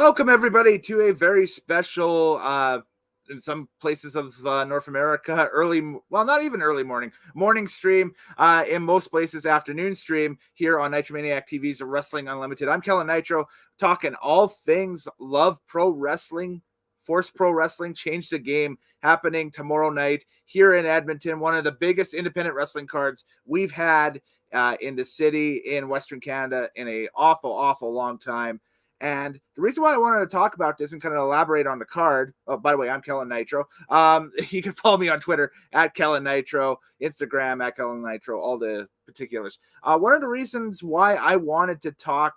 Welcome, everybody, to a very special, in some places of North America, not even early morning stream, in most places, afternoon stream here on Nitromaniac TV's Wrestling Unlimited. I'm Kellen Nitro, talking all things Love Pro Wrestling, Force Pro Wrestling, Change the Game, happening tomorrow night here in Edmonton, one of the biggest independent wrestling cards we've had in the city in Western Canada in a awful long time. And the reason why I wanted to talk about this and kind of elaborate on the card, oh, by the way, I'm Kellen Nitro. You can follow me on Twitter at Kellen Nitro, Instagram at Kellen Nitro, all the particulars. One of the reasons why I wanted to talk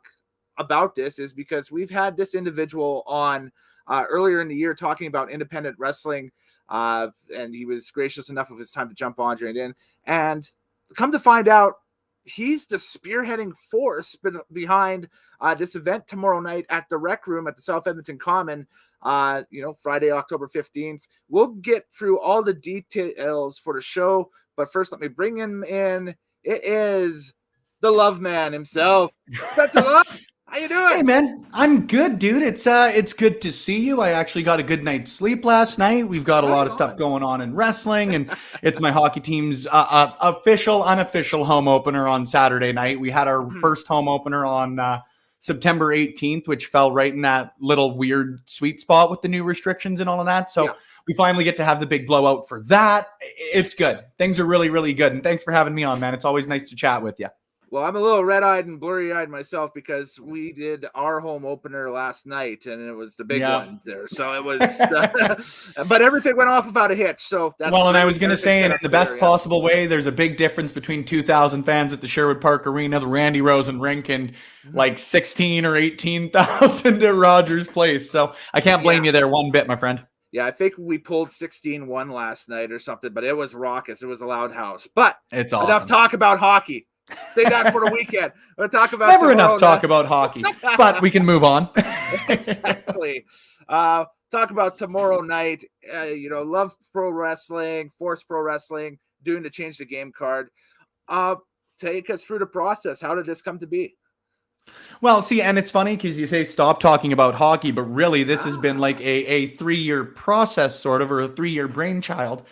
about this is because we've had this individual on earlier in the year talking about independent wrestling, and he was gracious enough of his time to jump on, join in, and come to find out, he's the spearheading force behind this event tomorrow night at the Rec Room at the South Edmonton Common, Friday, October 15th. We'll get through all the details for the show, but first let me bring him in. It is the Love Man himself, Spencer Love. How you doing? Hey, man. I'm good, dude. It's good to see you. I actually got a good night's sleep last night. We've got a lot of stuff going on in wrestling, and it's my hockey team's official, unofficial home opener on Saturday night. We had our first home opener on September 18th, which fell right in that little weird sweet spot with the new restrictions and all of that. So we finally get to have the big blowout for that. It's good. Things are really, really good. And thanks for having me on, man. It's always nice to chat with you. Well, I'm a little red-eyed and blurry-eyed myself because we did our home opener last night, and it was the big one there. So it was, but everything went off without a hitch. So that's and I was going to say, in the best possible way, there's a big difference between 2,000 fans at the Sherwood Park Arena, the Randy Rosen rink, and like 16 or 18,000 at Rogers Place. So I can't blame you there one bit, my friend. Yeah, I think we pulled 16-1 last night or something, but it was raucous. It was a loud house. But it's awesome. Enough talk about hockey. Stay that for the weekend. We'll talk about never enough talk about hockey, but we can move on. Exactly. Talk about tomorrow night. Love Pro Wrestling, Force Pro Wrestling, doing the Change the Game card. Take us through the process. How did this come to be? Well, see, and it's funny because you say stop talking about hockey, but really this has been like a 3-year process, sort of, or a 3-year brainchild.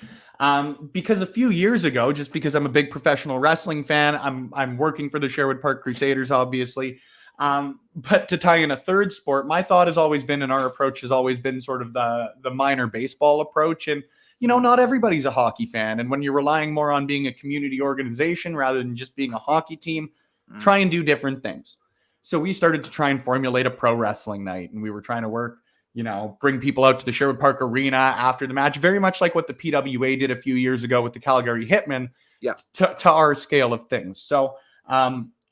Because a few years ago, just because I'm a big professional wrestling fan, I'm working for the Sherwood Park Crusaders, obviously. But to tie in a third sport, my thought has always been, and our approach has always been sort of the minor baseball approach. And, not everybody's a hockey fan. And when you're relying more on being a community organization rather than just being a hockey team, try and do different things. So we started to try and formulate a pro wrestling night, and we were trying to work, bring people out to the Sherwood Park Arena after the match, very much like what the PWA did a few years ago with the Calgary Hitmen, to our scale of things. So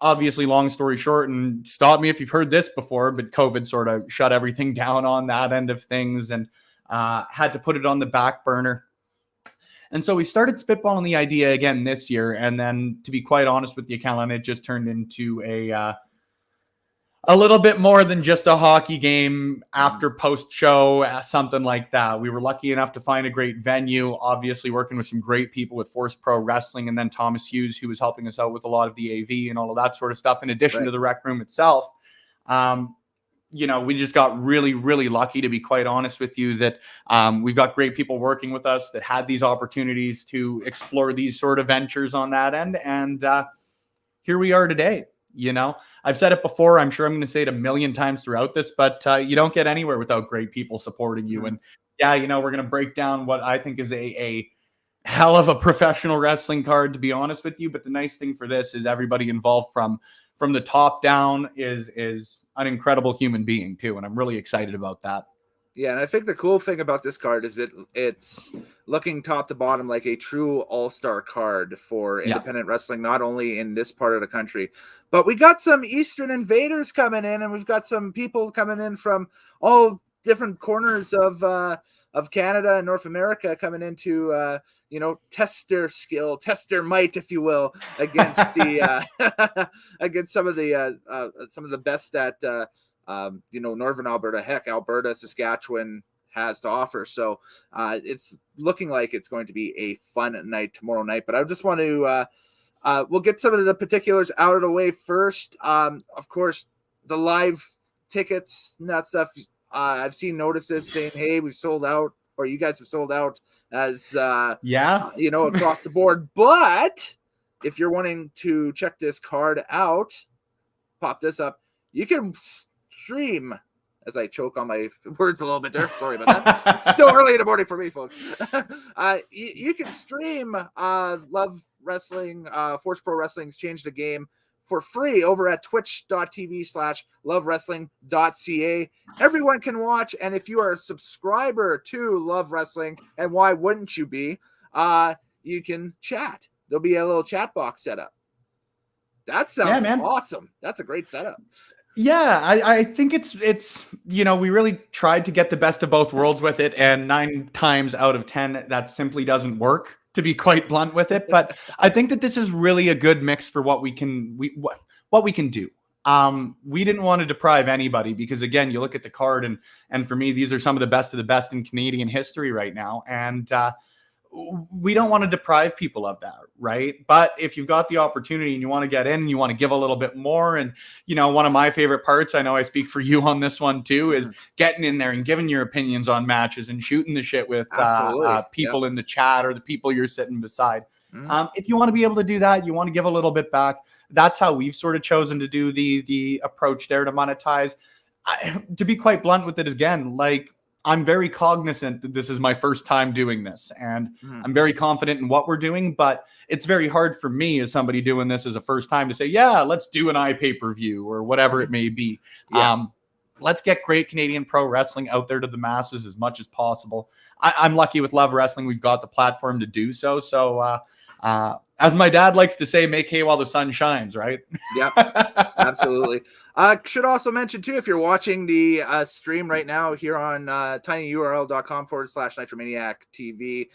obviously, long story short, and stop me if you've heard this before, but COVID sort of shut everything down on that end of things and had to put it on the back burner. And so we started spitballing the idea again this year. And then, to be quite honest with you, Kellen, it just turned into a little bit more than just a hockey game after post-show, something like that. We were lucky enough to find a great venue, obviously working with some great people with Force Pro Wrestling, and then Thomas Hughes, who was helping us out with a lot of the AV and all of that sort of stuff, in addition to the Rec Room itself. We just got really, really lucky, to be quite honest with you, that we've got great people working with us that had these opportunities to explore these sort of ventures on that end. And here we are today. I've said it before. I'm sure I'm going to say it a million times throughout this, but you don't get anywhere without great people supporting you. And we're going to break down what I think is a hell of a professional wrestling card, to be honest with you. But the nice thing for this is everybody involved from the top down is an incredible human being too. And I'm really excited about that. Yeah, and I think the cool thing about this card is it's looking top to bottom like a true all-star card for independent wrestling, not only in this part of the country, but we got some Eastern invaders coming in, and we've got some people coming in from all different corners of Canada and North America coming in to test their skill, test their might, if you will, against the against some of the best at Northern Alberta, heck, Alberta, Saskatchewan has to offer. So it's looking like it's going to be a fun night tomorrow night. But I just want to, we'll get some of the particulars out of the way first. Of course, the live tickets and that stuff, I've seen notices saying, "Hey, we've sold out," or "You guys have sold out," as across the board. But if you're wanting to check this card out, pop this up. You can stream. As I choke on my words a little bit there. Sorry about that. It's still early in the morning for me, folks. You can stream Love Wrestling, Force Pro Wrestling's Change the Game for free over at twitch.tv/lovewrestling.ca. Everyone can watch. And if you are a subscriber to Love Wrestling, and why wouldn't you be, you can chat. There'll be a little chat box set up. That sounds awesome. That's a great setup. Yeah, I think it's we really tried to get the best of both worlds with it, and 9 times out of 10 that simply doesn't work, to be quite blunt with it. But I think that this is really a good mix for what we can do. We didn't want to deprive anybody, because again, you look at the card, and for me, these are some of the best in Canadian history right now, and we don't want to deprive people of that, right? But if you've got the opportunity and you want to get in, and you want to give a little bit more, and one of my favorite parts, I know I speak for you on this one too, is getting in there and giving your opinions on matches and shooting the shit with people in the chat or the people you're sitting beside. If you want to be able to do that, you want to give a little bit back. That's how we've sort of chosen to do the approach there to monetize. To be quite blunt with it, again, I'm very cognizant that this is my first time doing this, and I'm very confident in what we're doing, but it's very hard for me as somebody doing this as a first time to say, yeah, let's do an iPay-per-view or whatever it may be. Let's get great Canadian pro wrestling out there to the masses as much as possible. I'm lucky with Love Wrestling. We've got the platform to do so. So as my dad likes to say, make hay while the sun shines, right? Yeah, absolutely. Should also mention too, if you're watching the stream right now here on tinyurl.com/Nitromaniac TV,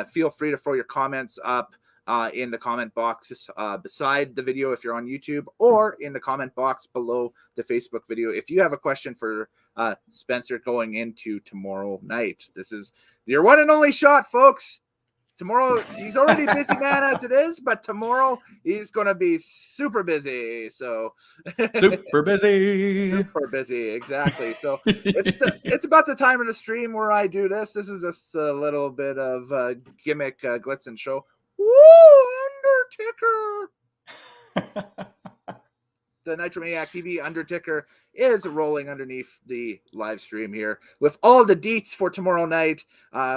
feel free to throw your comments up in the comment boxes beside the video if you're on YouTube, or in the comment box below the Facebook video if you have a question for Spencer going into tomorrow night. This is your one and only shot, folks. Tomorrow, he's already a busy man as it is, but tomorrow he's going to be super busy. So super busy, exactly. So it's about the time of the stream where I do this. This is just a little bit of gimmick glitz and show. Woo, Undertaker! The Nitromaniac TV Undertaker is rolling underneath the live stream here with all the deets for tomorrow night,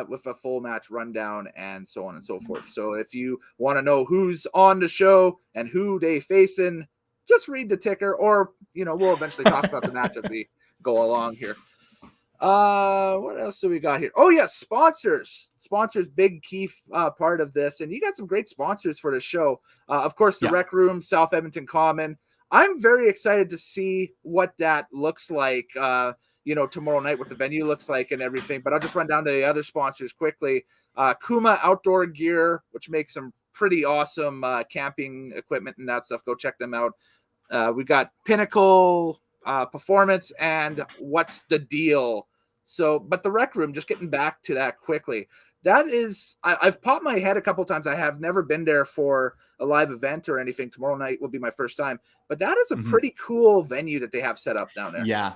with a full match rundown and so on and so forth. So if you want to know who's on the show and who they facing, just read the ticker, or we'll eventually talk about the match as we go along here. What else do we got here? Oh yeah, sponsors, big key part of this, and you got some great sponsors for the show. Of course, the Rec Room, South Edmonton Common. I'm very excited to see what that looks like, tomorrow night, what the venue looks like and everything. But I'll just run down to the other sponsors quickly. Kuma Outdoor Gear, which makes some pretty awesome camping equipment and that stuff. Go check them out. We got Pinnacle Performance and What's the Deal. So, but the Rec Room, just getting back to that quickly. That is, I've popped my head a couple times. I have never been there for a live event or anything. Tomorrow night will be my first time, but that is a pretty cool venue that they have set up down there. Yeah,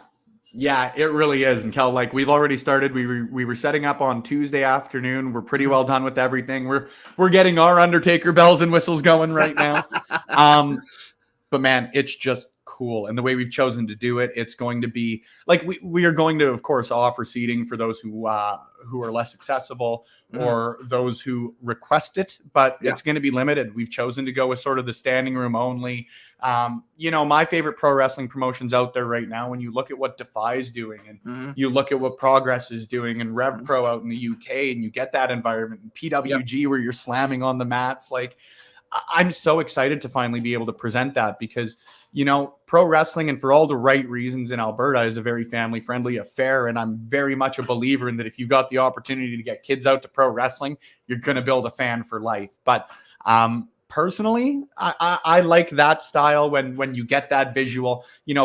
it really is. And Kel, we've already started. We were setting up on Tuesday afternoon. We're pretty well done with everything. We're getting our Undertaker bells and whistles going right now. But man, it's just cool. And the way we've chosen to do it, it's going to be we are going to, of course, offer seating for those who are less accessible or those who request it, but it's going to be limited. We've chosen to go with sort of the standing room only. My favorite pro wrestling promotions out there right now, when you look at what Defy's doing and you look at what Progress is doing and Rev Pro out in the UK, and you get that environment, and PWG where you're slamming on the mats, I'm so excited to finally be able to present that, because pro wrestling, and for all the right reasons, in Alberta is a very family friendly affair. And I'm very much a believer in that if you've got the opportunity to get kids out to pro wrestling, you're going to build a fan for life. But personally, I like that style when you get that visual.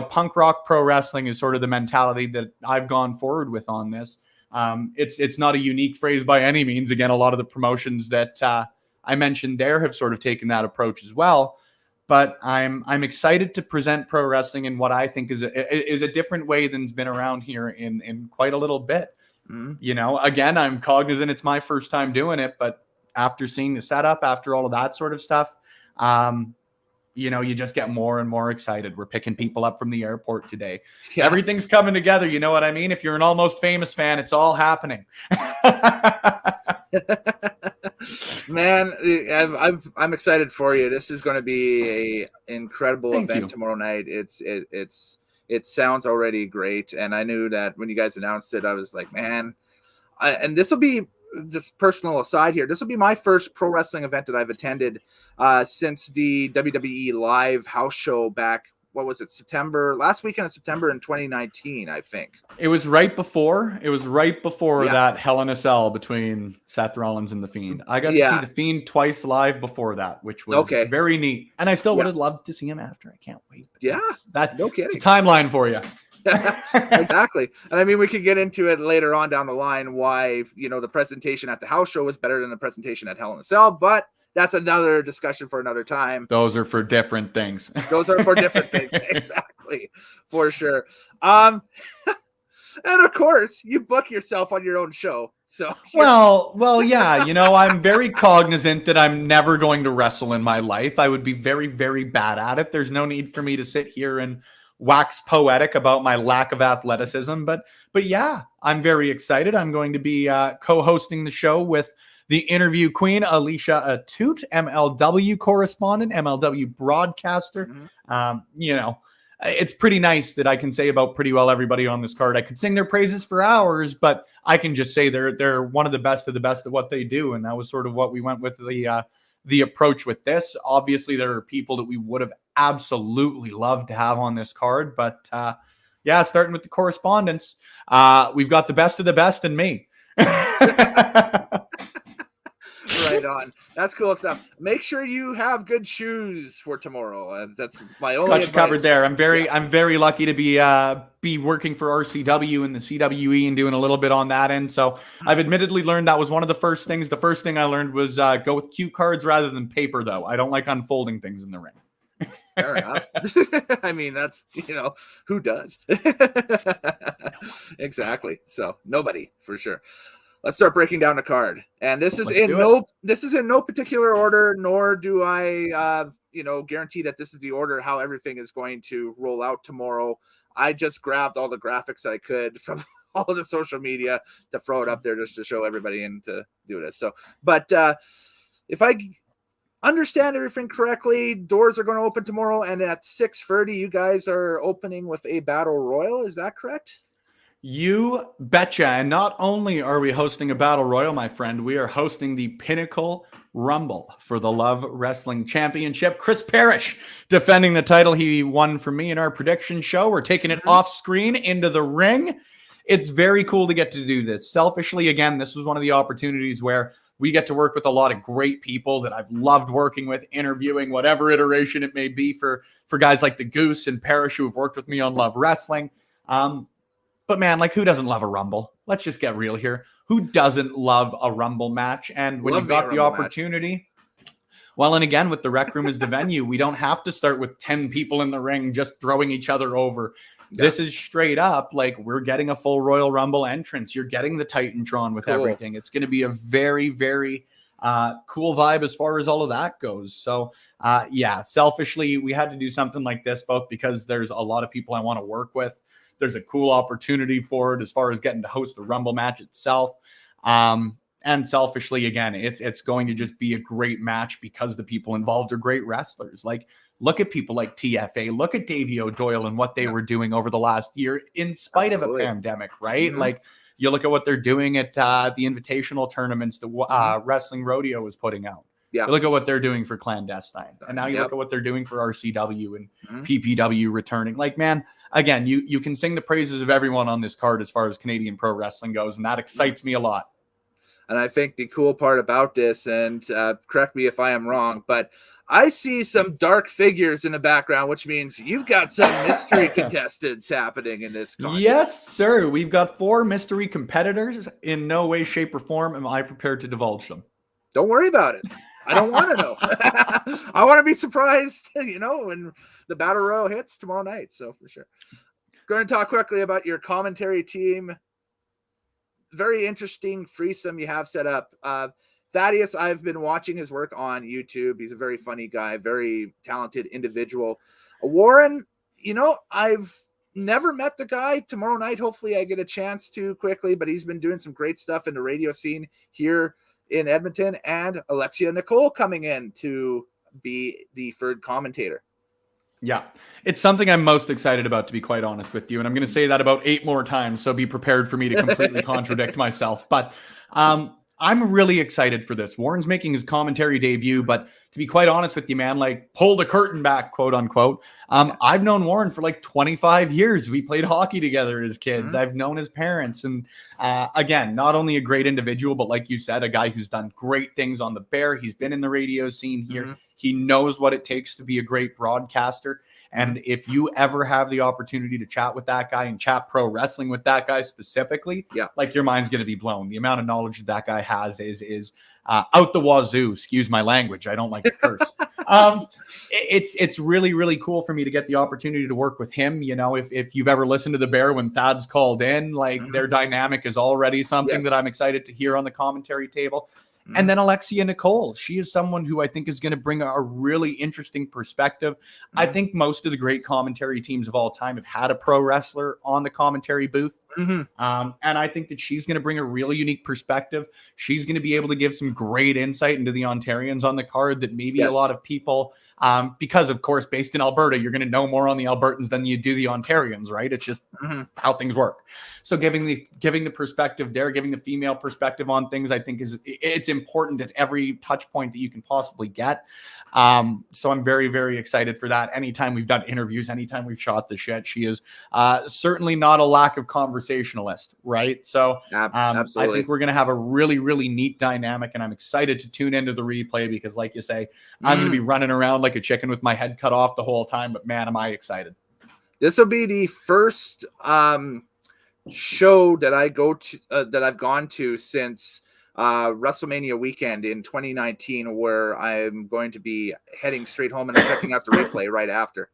Punk rock pro wrestling is sort of the mentality that I've gone forward with on this. It's not a unique phrase by any means. Again, a lot of the promotions that I mentioned there have sort of taken that approach as well. but I'm excited to present pro wrestling in what I think is a different way than's been around here in quite a little bit. You know, again, I'm cognizant it's my first time doing it, but after seeing the setup, after all of that sort of stuff, you know, you just get more and more excited. We're picking people up from the airport today. Yeah. Everything's coming together. You know what I mean? If you're an Almost Famous fan, it's all happening. Man, I'm excited for you. This is going to be a incredible event tomorrow night. It sounds already great, and I knew that when you guys announced it, I was like, man, and this will be just personal aside here. This will be my first pro wrestling event that I've attended since the WWE live house show back. What was it? Last weekend of September in 2019, I think. It was right before that Hell in a Cell between Seth Rollins and The Fiend. I got to see The Fiend twice live before that, which was very neat. And I still would have loved to see him after. I can't wait. No kidding. It's a timeline for you. Exactly. And I mean, we could get into it later on down the line why, you know, the presentation at the house show was better than the presentation at Hell in a Cell, but that's another discussion for another time. Those are for different things. Exactly. For sure. And of course, you book yourself on your own show. So well, yeah, you know, I'm very cognizant that I'm never going to wrestle in my life. I would be very, very bad at it. There's no need for me to sit here and wax poetic about my lack of athleticism, but yeah, I'm very excited. I'm going to be co-hosting the show with the interview queen, Alicia Atoot, MLW correspondent, MLW broadcaster. You know, it's pretty nice that I can say about pretty well everybody on this card. I could sing their praises for hours, but I can just say they're one of the best at what they do, and that was sort of what we went with the approach with this. Obviously, there are people that we would have absolutely loved to have on this card, but yeah, starting with the correspondence, we've got the best of the best in me. Right on. That's cool stuff. Make sure you have good shoes for tomorrow. That's my only advice. Covered there. I'm very lucky to be working for RCW and the CWE and doing a little bit on that end. So I've admittedly learned that was one of the first things. The first thing I learned was go with cue cards rather than paper, though. I don't like unfolding things in the ring. Fair enough. I mean, that's, you know, who does? Exactly. So nobody, for sure. Let's start breaking down the card. And this is in no particular order, nor do I you know, guarantee that this is the order how everything is going to roll out tomorrow. I just grabbed all the graphics I could from all of the social media to throw it up there just to show everybody and to do this. So, but if I understand everything correctly, doors are going to open tomorrow, and at 6:30 you guys are opening with a battle royal. Is that correct? You betcha. And not only are we hosting a battle royal, my friend, we are hosting the Pinnacle Rumble for the Love Wrestling Championship. Chris Parrish defending the title he won from me in our prediction show. We're taking it off screen into the ring. It's very cool to get to do this. Selfishly, again, this was one of the opportunities where we get to work with a lot of great people that I've loved working with, interviewing, whatever iteration it may be for guys like the Goose and Parrish who have worked with me on Love Wrestling. But man, like, who doesn't love a Rumble? Let's just get real here. Who doesn't love a Rumble match? And when you've got the opportunity, well, and again, with the Rec Room as the venue, we don't have to start with 10 people in the ring just throwing each other over. Yeah. This is straight up, like, we're getting a full Royal Rumble entrance. You're getting the Titantron with everything. It's going to be a very, very cool vibe as far as all of that goes. So, yeah, selfishly, we had to do something like this, both because there's a lot of people I want to work with. There's a cool opportunity for it as far as getting to host the Rumble match itself. And selfishly, again, it's going to just be a great match because the people involved are great wrestlers. Like, look at people like TFA. Look at Davey O'Doyle and what they were doing over the last year in spite of a pandemic, right? Mm-hmm. Like, you look at what they're doing at the invitational tournaments the Wrestling Rodeo is putting out. Yeah. You look at what they're doing for Clandestine. And now you look at what they're doing for RCW and PPW returning. Like, man, again, you can sing the praises of everyone on this card as far as Canadian pro wrestling goes, and that excites me a lot. And I think the cool part about this, and correct me if I am wrong, but I see some dark figures in the background, which means you've got some mystery contestants happening in this contest. Yes, sir. We've got 4 mystery competitors. In no way, shape, or form am I prepared to divulge them. Don't worry about it. I don't want to know. I want to be surprised, when the battle royal hits tomorrow night. So for sure. Going to talk quickly about your commentary team. Very interesting threesome you have set up. Thaddeus, I've been watching his work on YouTube. He's a very funny guy, very talented individual. Warren, I've never met the guy. Tomorrow night, hopefully I get a chance to quickly, but he's been doing some great stuff in the radio scene here in Edmonton, and Alexia Nicole coming in to be the third commentator. Yeah, it's something I'm most excited about, to be quite honest with you. And I'm going to say that about 8 more times, so be prepared for me to completely contradict myself. But I'm really excited for this. Warren's making his commentary debut, but to be quite honest with you, man, like, pull the curtain back, quote unquote. I've known Warren for like 25 years. We played hockey together as kids. I've known his parents. And again, not only a great individual, but like you said, a guy who's done great things on the Bear. He's been in the radio scene here. He knows what it takes to be a great broadcaster. And if you ever have the opportunity to chat with that guy and chat pro wrestling with that guy specifically, like, your mind's going to be blown. The amount of knowledge that guy has is out the wazoo. Excuse my language. I don't like to curse. It's really, really cool for me to get the opportunity to work with him. If you've ever listened to the Bear when Thad's called in, like, their dynamic is already something that I'm excited to hear on the commentary table. And then Alexia Nicole, she is someone who I think is going to bring a really interesting perspective. I think most of the great commentary teams of all time have had a pro wrestler on the commentary booth. And I think that she's going to bring a really unique perspective. She's going to be able to give some great insight into the Ontarians on the card that maybe a lot of people, because of course, based in Alberta, you're going to know more on the Albertans than you do the Ontarians, right? It's just how things work. So giving the perspective there, giving the female perspective on things, I think it's important at every touch point that you can possibly get. So I'm very, very excited for that. Anytime we've done interviews, anytime we've shot the shit, she is certainly not a lack of conversationalist, right? So I think we're going to have a really, really neat dynamic, and I'm excited to tune into the replay because, like you say, I'm going to be running around like a chicken with my head cut off the whole time, but man, am I excited. This will be the first show that I've gone to since WrestleMania weekend in 2019, where I'm going to be heading straight home and checking out the replay right after.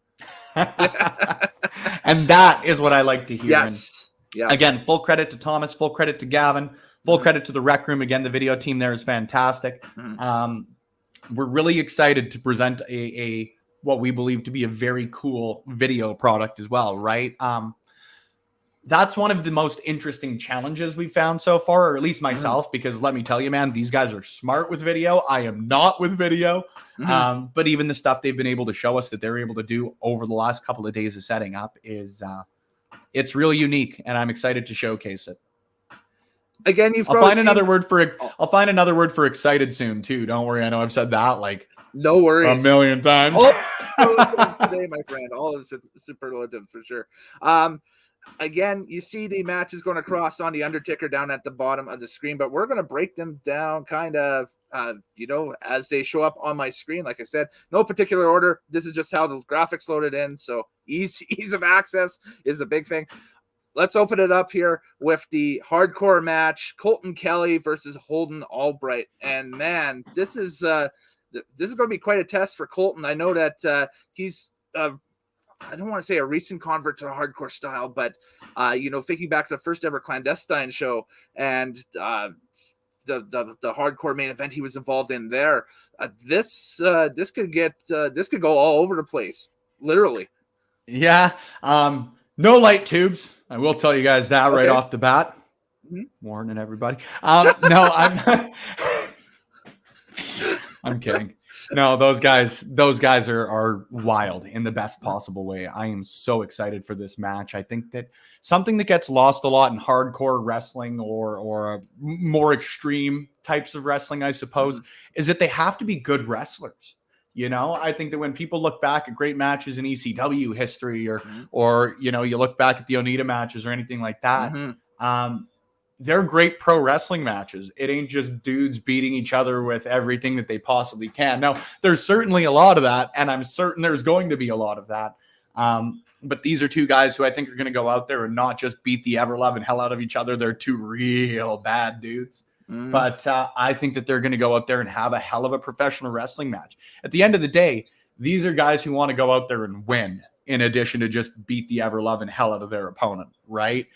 And that is what I like to hear. Yes. Yeah. Again, full credit to Thomas, full credit to Gavin, full credit to the Rec Room. Again, the video team there is fantastic. We're really excited to present a what we believe to be a very cool video product as well, right? That's one of the most interesting challenges we've found so far, or at least myself, because let me tell you, man, these guys are smart with video. I am not with video. But even the stuff they've been able to show us that they're able to do over the last couple of days of setting up is it's really unique, and I'm excited to showcase it. Again, I'll find another word for excited soon too. Don't worry. I know I've said that like no worries a million times. Today, my friend, all is superlative for sure. Again, you see the matches going across on the Undertaker down at the bottom of the screen, but we're going to break them down kind of, as they show up on my screen. Like I said, no particular order. This is just how the graphics loaded in. So ease of access is a big thing. Let's open it up here with the hardcore match, Colton Kelly versus Holden Albright. And man, this is going to be quite a test for Colton. I know that he's I don't want to say a recent convert to hardcore style, but thinking back to the first ever clandestine show and the hardcore main event he was involved in there, this could go all over the place, literally. Yeah. No light tubes. I will tell you guys that right off the bat. Warning everybody. No, I'm kidding. No, those guys are wild in the best possible way. I am so excited for this match. I think that something that gets lost a lot in hardcore wrestling or more extreme types of wrestling, I suppose, is that they have to be good wrestlers. I think that when people look back at great matches in ECW history or you look back at the Onita matches or anything like that, they're great pro wrestling matches. It ain't just dudes beating each other with everything that they possibly can. Now, there's certainly a lot of that, and I'm certain there's going to be a lot of that. But these are two guys who I think are going to go out there and not just beat the ever-loving hell out of each other. They're two real bad dudes. But I think that they're going to go out there and have a hell of a professional wrestling match. At the end of the day, these are guys who want to go out there and win, in addition to just beat the ever-loving hell out of their opponent, right?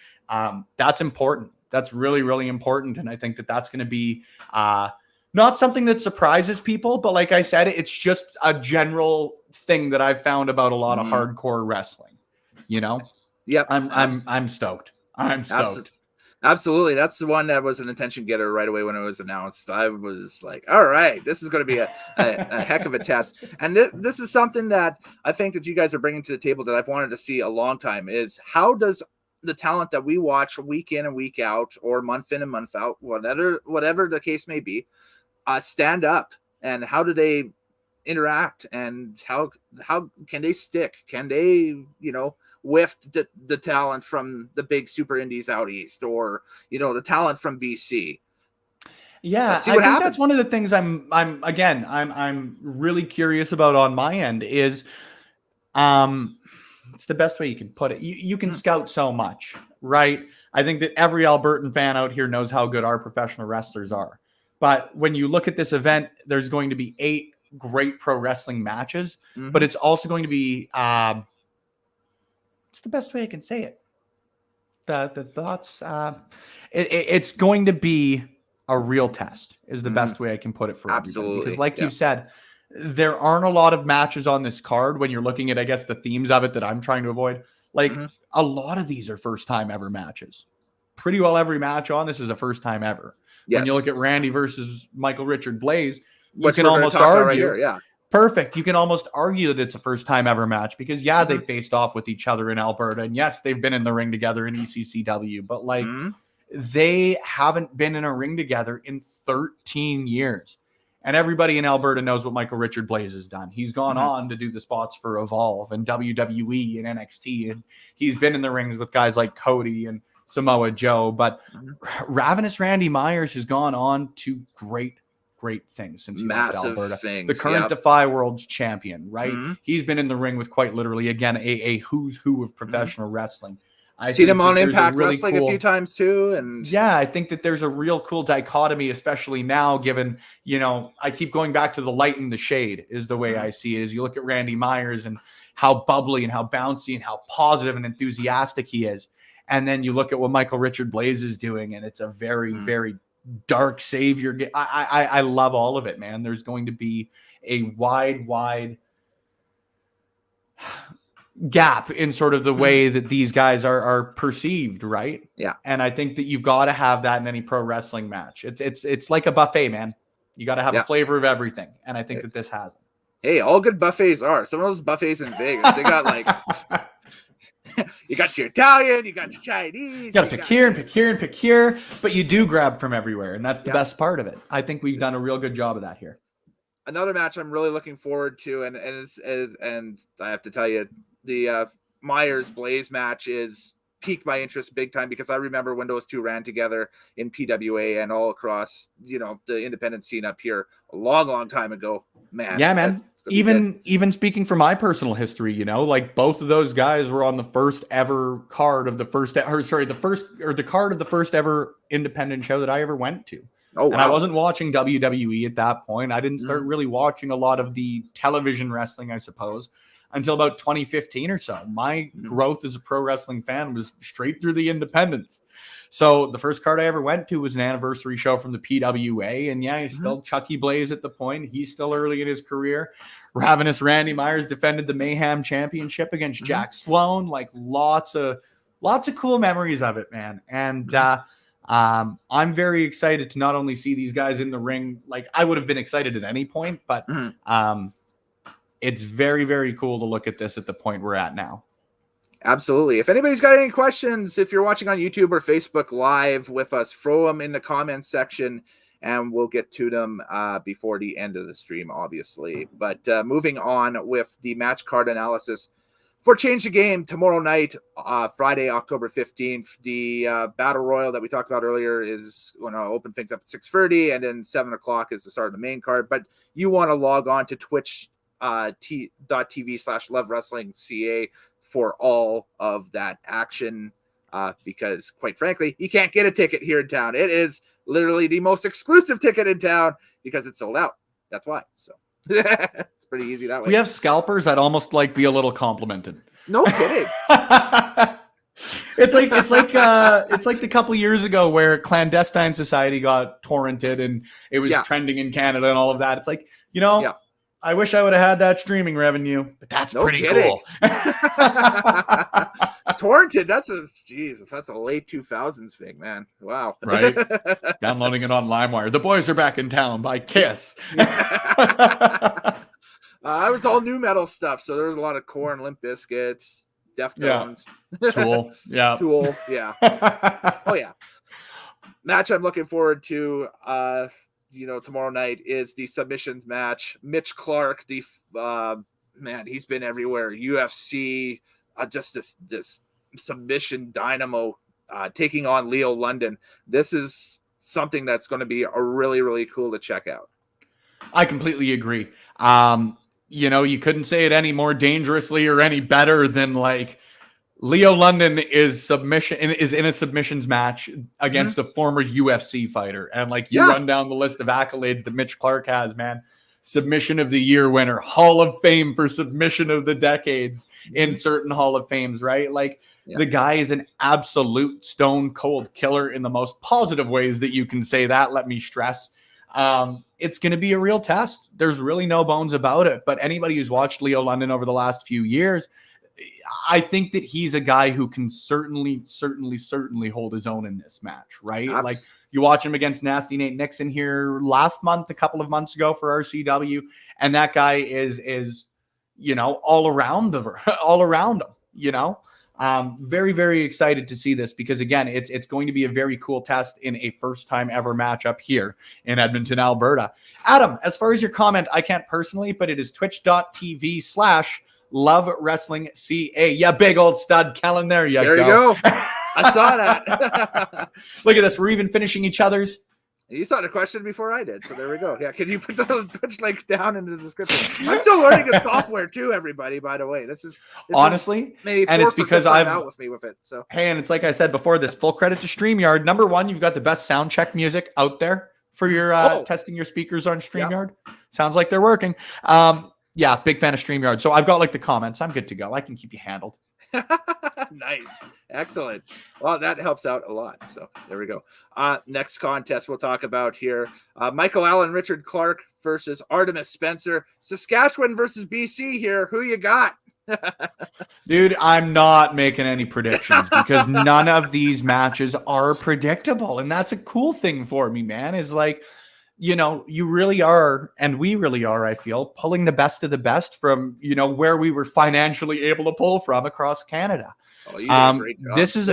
That's important. That's really, really important. And I think that that's going to be not something that surprises people, but like I said, it's just a general thing that I've found about a lot of hardcore wrestling. You know? Yep. I'm stoked. I'm stoked. Absolutely. That's the one that was an attention getter right away when it was announced. I was like, all right, this is going to be a heck of a test. And this is something that I think that you guys are bringing to the table that I've wanted to see a long time, is how does the talent that we watch week in and week out, or month in and month out, whatever the case may be, stand up, and how do they interact, and how can they stick? Can they, whiffed the talent from the big super indies out east, or the talent from BC? Yeah, I think that's one of the things I'm really curious about on my end is it's the best way you can put it. You can scout so much, right? I think that every Albertan fan out here knows how good our professional wrestlers are. But when you look at this event, there's going to be 8 great pro wrestling matches, but it's also going to be it's the best way I can say it. The thoughts, it's going to be a real test, is the best way I can put it for everybody. Because like you said, there aren't a lot of matches on this card when you're looking at, I guess, the themes of it that I'm trying to avoid. Like a lot of these are first time ever matches. Pretty well every match on this is a first time ever. When you look at Randy versus Michael Richard Blaze, you can almost argue. Right here, perfect. You can almost argue that it's a first time ever match because they faced off with each other in Alberta. And yes, they've been in the ring together in ECCW, but like they haven't been in a ring together in 13 years. And everybody in Alberta knows what Michael Richard Blaze has done. He's gone on to do the spots for Evolve and WWE and NXT. And he's been in the rings with guys like Cody and Samoa Joe. But Ravenous Randy Myers has gone on to great things since he left Alberta. The current Defy World Champion, right? He's been in the ring with quite literally, again, a who's who of professional wrestling. I've seen him on Impact Wrestling a few times too. And I think that there's a real cool dichotomy, especially now, given, I keep going back to the light and the shade is the way I see it. As you look at Randy Myers and how bubbly and how bouncy and how positive and enthusiastic he is. And then you look at what Michael Richard Blaze is doing, and it's a very, very dark savior. I love all of it, man. There's going to be a wide gap in sort of the way that these guys are perceived, right? Yeah. And I think that you've got to have that in any pro wrestling match. It's like a buffet, man. You got to have a flavor of everything. And I think that this has it. Hey, all good buffets are. Some of those buffets in Vegas, they got like you got your Italian, you got your Chinese. You got to pick here and pick here and pick here, but you do grab from everywhere, and that's the best part of it. I think we've done a real good job of that here. Another match I'm really looking forward to, and I have to tell you, the Myers Blaze match is piqued my interest big time because I remember when those two ran together in PWA and all across, the independent scene up here a long time ago. Man. Yeah, man. Even speaking from my personal history, like both of those guys were on the first ever card of the card of the first ever independent show that I ever went to. Oh, wow. And I wasn't watching WWE at that point. I didn't start really watching a lot of the television wrestling, I suppose, until about 2015 or so. My growth as a pro wrestling fan was straight through the independents. So the first card I ever went to was an anniversary show from the PWA. And he's still Chucky Blaze at the point. He's still early in his career. Ravenous Randy Myers defended the Mayhem Championship against Jack Sloan. Like lots of cool memories of it, man. And I'm very excited to not only see these guys in the ring. Like I would have been excited at any point, but it's very, very cool to look at this at the point we're at now. Absolutely. If anybody's got any questions, if you're watching on YouTube or Facebook Live with us, throw them in the comments section and we'll get to them before the end of the stream, obviously. But moving on with the match card analysis for Change the Game tomorrow night, Friday, October 15th. The Battle Royal that we talked about earlier is going to open things up at 6:30, and then 7 o'clock is the start of the main card. But you want to log on to twitch.tv/lovewrestlingca for all of that action because quite frankly, you can't get a ticket here in town. It is literally the most exclusive ticket in town because it's sold out. That's why. So it's pretty easy that way. If we have scalpers, I'd almost like be a little complimented. No kidding. It's like the couple years ago where Clandestine Society got torrented and it was trending in Canada and all of that. It's like, I wish I would have had that streaming revenue, but that's pretty cool. Torrented, that's a late 2000s thing, man. Wow. Right? Downloading it on LimeWire. The Boys Are Back in Town by Kiss. It was all new metal stuff, so there was a lot of Korn, Limp Bizkit, Deftones. Tool. Yeah. Tool. Yeah. Oh, yeah. Match I'm looking forward to, tomorrow night is the submissions match. Mitch Clark, man, he's been everywhere. UFC, just this submission dynamo, taking on Leo London. This is something that's going to be a really, really cool to check out. I completely agree. You couldn't say it any more dangerously or any better than like Leo London is in a submissions match against a former UFC fighter. And like you run down the list of accolades that Mitch Clark has, man. Submission of the year winner, Hall of Fame for submission of the decades in certain Hall of Fames, right? Like the guy is an absolute stone cold killer in the most positive ways that you can say that. Let me stress. It's going to be a real test. There's really no bones about it. But anybody who's watched Leo London over the last few years, I think that he's a guy who can certainly hold his own in this match, right? Like you watch him against Nasty Nate Nixon here last month, a couple of months ago for RCW, and that guy is all around him, very, very excited to see this because again, it's going to be a very cool test in a first time ever matchup here in Edmonton, Alberta. Adam, as far as your comment, I can't personally, but it is twitch.tv/Love Wrestling CA. Yeah, big old stud, Kellen. There you go. I saw that. Look at this. We're even finishing each other's. You saw the question before I did, so there we go. Yeah, can you put the Twitch link down in the description? I'm still learning the software too, everybody. By the way, this is honestly, maybe and it's because I've out with me with it. So hey, and it's like I said before, this full credit to StreamYard. Number one, you've got the best sound check music out there for your testing your speakers on StreamYard. Yeah. Sounds like they're working. Yeah, big fan of StreamYard. So I've got like the comments. I'm good to go. I can keep you handled. Nice. Excellent. Well, that helps out a lot. So there we go. Next contest we'll talk about here. Michael Allen, Richard Clark versus Artemis Spencer. Saskatchewan versus BC here. Who you got? Dude, I'm not making any predictions because none of these matches are predictable. And that's a cool thing for me, man, is like, you really are, and we really are, I feel, pulling the best of the best from, where we were financially able to pull from across Canada. Oh, you did a great job. This is,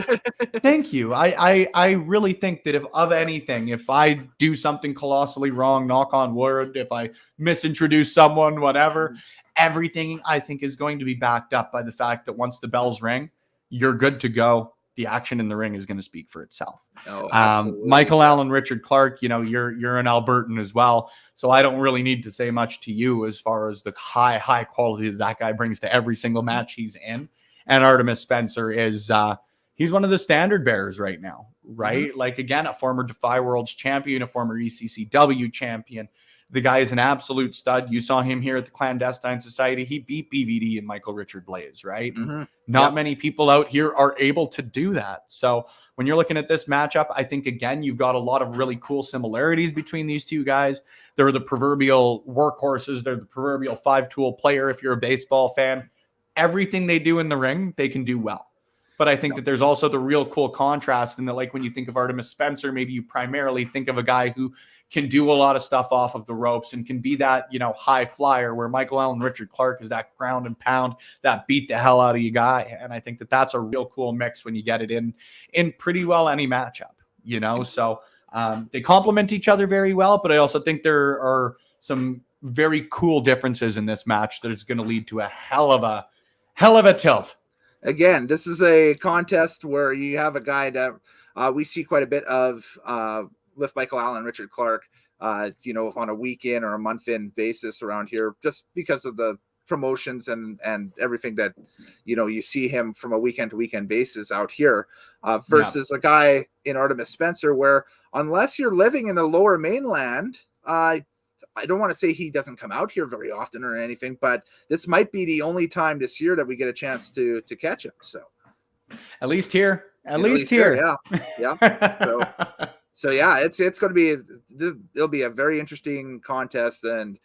thank you. I really think that if I do something colossally wrong, knock on wood, if I misintroduce someone, whatever, everything I think is going to be backed up by the fact that once the bells ring, you're good to go. The action in the ring is going to speak for itself. Oh, Michael Allen, Richard Clark, you're an Albertan as well. So I don't really need to say much to you as far as the high quality that guy brings to every single match he's in. And Artemis Spencer is, he's one of the standard bearers right now, right? Mm-hmm. Like, again, a former Defy Worlds champion, a former ECCW champion. The guy is an absolute stud. You saw him here at the Clandestine Society. He beat BVD and Michael Richard Blaze, right? Mm-hmm. Not many people out here are able to do that. So when you're looking at this matchup, I think, again, you've got a lot of really cool similarities between these two guys. They're the proverbial workhorses. They're the proverbial five-tool player if you're a baseball fan. Everything they do in the ring, they can do well. But I think that there's also the real cool contrast in that, like, when you think of Artemis Spencer, maybe you primarily think of a guy who can do a lot of stuff off of the ropes and can be that, high flyer, where Michael Allen, Richard Clark is that ground and pound, that beat the hell out of you guy. And I think that that's a real cool mix when you get it in pretty well any matchup, So they complement each other very well, but I also think there are some very cool differences in this match that is going to lead to a hell of a tilt. Again, this is a contest where you have a guy that we see quite a bit of with Michael Allen, Richard Clark, on a week in or a month in basis around here, just because of the promotions and everything that, you see him from a weekend to weekend basis out here, versus a guy in Artemis Spencer, where unless you're living in the lower mainland, I don't want to say he doesn't come out here very often or anything, but this might be the only time this year that we get a chance to catch him. So at least here, at least here. Yeah. So yeah, it's going to be, it'll be a very interesting contest. And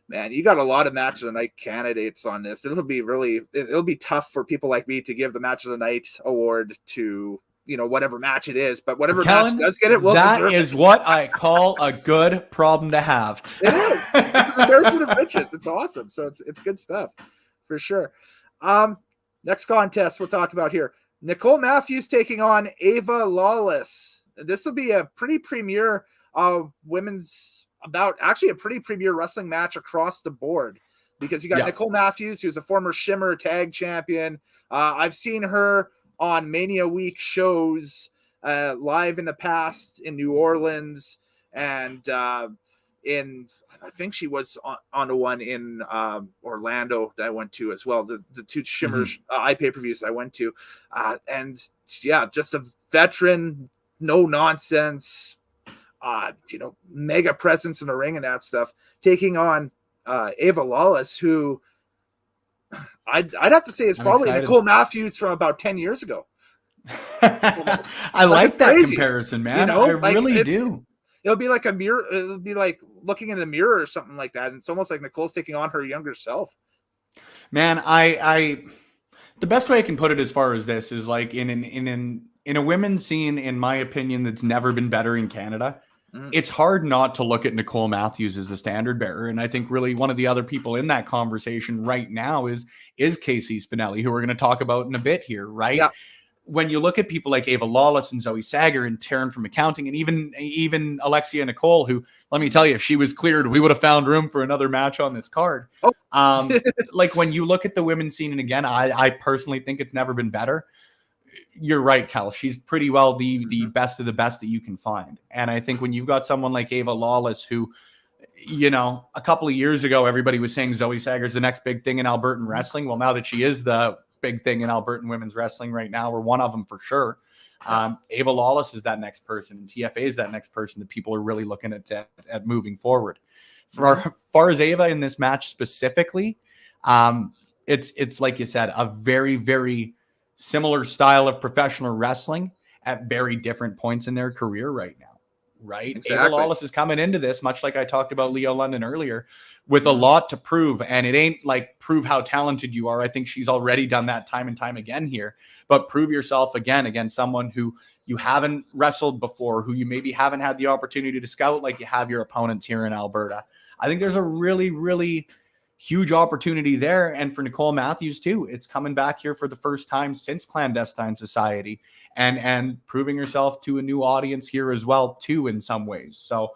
man, you got a lot of match of the night candidates on this. It'll be tough for people like me to give the match of the night award to, whatever match it is, but whatever match does get it, that is what I call a good problem to have. It is. It's an embarrassment of riches. It's awesome. So it's good stuff for sure. Next contest we'll talk about here. Nicole Matthews taking on Ava Lawless. This will be a pretty premier women's a pretty premier wrestling match across the board, because you got Nicole Matthews, who's a former Shimmer tag champion. I've seen her on Mania Week shows live in the past in New Orleans, and I think she was on the one in Orlando that I went to as well. The two Shimmer pay-per-views I went to, and yeah, just a veteran, no nonsense, mega presence in the ring and that stuff, taking on Ava Lawless, who I'd have to say is probably Nicole Matthews from about 10 years ago. I like that crazy comparison, man. I really do. It'll be like a mirror. It'll be like looking in a mirror or something like that. And it's almost like Nicole's taking on her younger self. Man, the best way I can put it as far as this is like in a women's scene, in my opinion, that's never been better in Canada. It's hard not to look at Nicole Matthews as the standard bearer. And I think really one of the other people in that conversation right now is Casey Spinelli, who we're going to talk about in a bit here, right? Yeah. When you look at people like Ava Lawless and Zoe Sager and Taryn from accounting, and even Alexia Nicole, who, let me tell you, if she was cleared, we would have found room for another match on this card. Like when you look at the women's scene, and again, I personally think it's never been better. You're right, Cal. She's pretty well the best of the best that you can find. And I think when you've got someone like Ava Lawless, who, a couple of years ago, everybody was saying Zoe Sager's the next big thing in Albertan wrestling. Well, now that she is the big thing in Albertan women's wrestling right now, or one of them for sure, Ava Lawless is that next person, and TFA is that next person that people are really looking at moving forward. For as far as Ava in this match specifically, it's like you said, a very, very similar style of professional wrestling at very different points in their career right now, right? Exactly. Ava Lawless is coming into this, much like I talked about Leo London earlier, with a lot to prove. And it ain't like prove how talented you are. I think she's already done that time and time again here. But prove yourself again against someone who you haven't wrestled before, who you maybe haven't had the opportunity to scout like you have your opponents here in Alberta. I think there's a really, really huge opportunity there. And for Nicole Matthews too, it's coming back here for the first time since Clandestine Society, and proving herself to a new audience here as well too, in some ways. So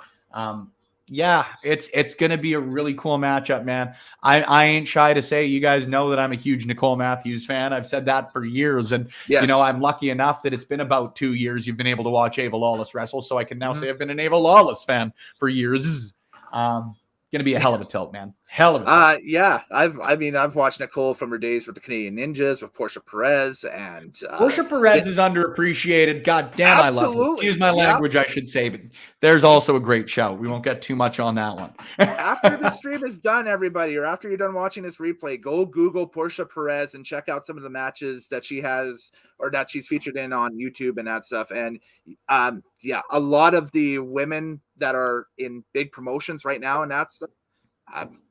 yeah, it's going to be a really cool matchup, man. I ain't shy to say, you guys know that I'm a huge Nicole Matthews fan. I've said that for years. And, I'm lucky enough that it's been about 2 years you've been able to watch Ava Lawless wrestle. So I can now say I've been an Ava Lawless fan for years. Going to be a hell of a tilt, man. Hell of a tilt. Yeah. I've watched Nicole from her days with the Canadian Ninjas, with Portia Perez, and Portia Perez is underappreciated. God damn, absolutely. I love her. Use my language, I should say, but there's also a great show. We won't get too much on that one. After the stream is done, everybody, or after you're done watching this replay, go Google Portia Perez and check out some of the matches that she has, or that she's featured in on YouTube and that stuff. And a lot of the women that are in big promotions right now, and that's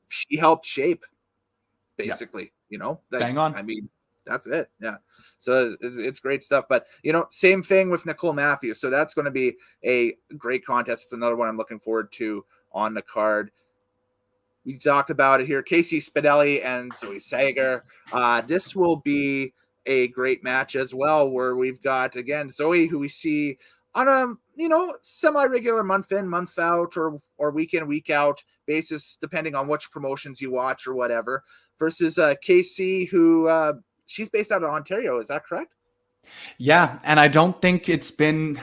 she helped shape, basically. Bang on. I mean, that's it. Yeah. So it's great stuff. But same thing with Nicole Matthews. So that's going to be a great contest. It's another one I'm looking forward to on the card. We talked about it here. Casey Spinelli and Zoe Sager. This will be a great match as well, where we've got, again, Zoe, who we see on a semi-regular month in, month out, or week in, week out basis, depending on which promotions you watch or whatever, versus KC, who she's based out of Ontario. Is that correct? Yeah, and I don't think it's been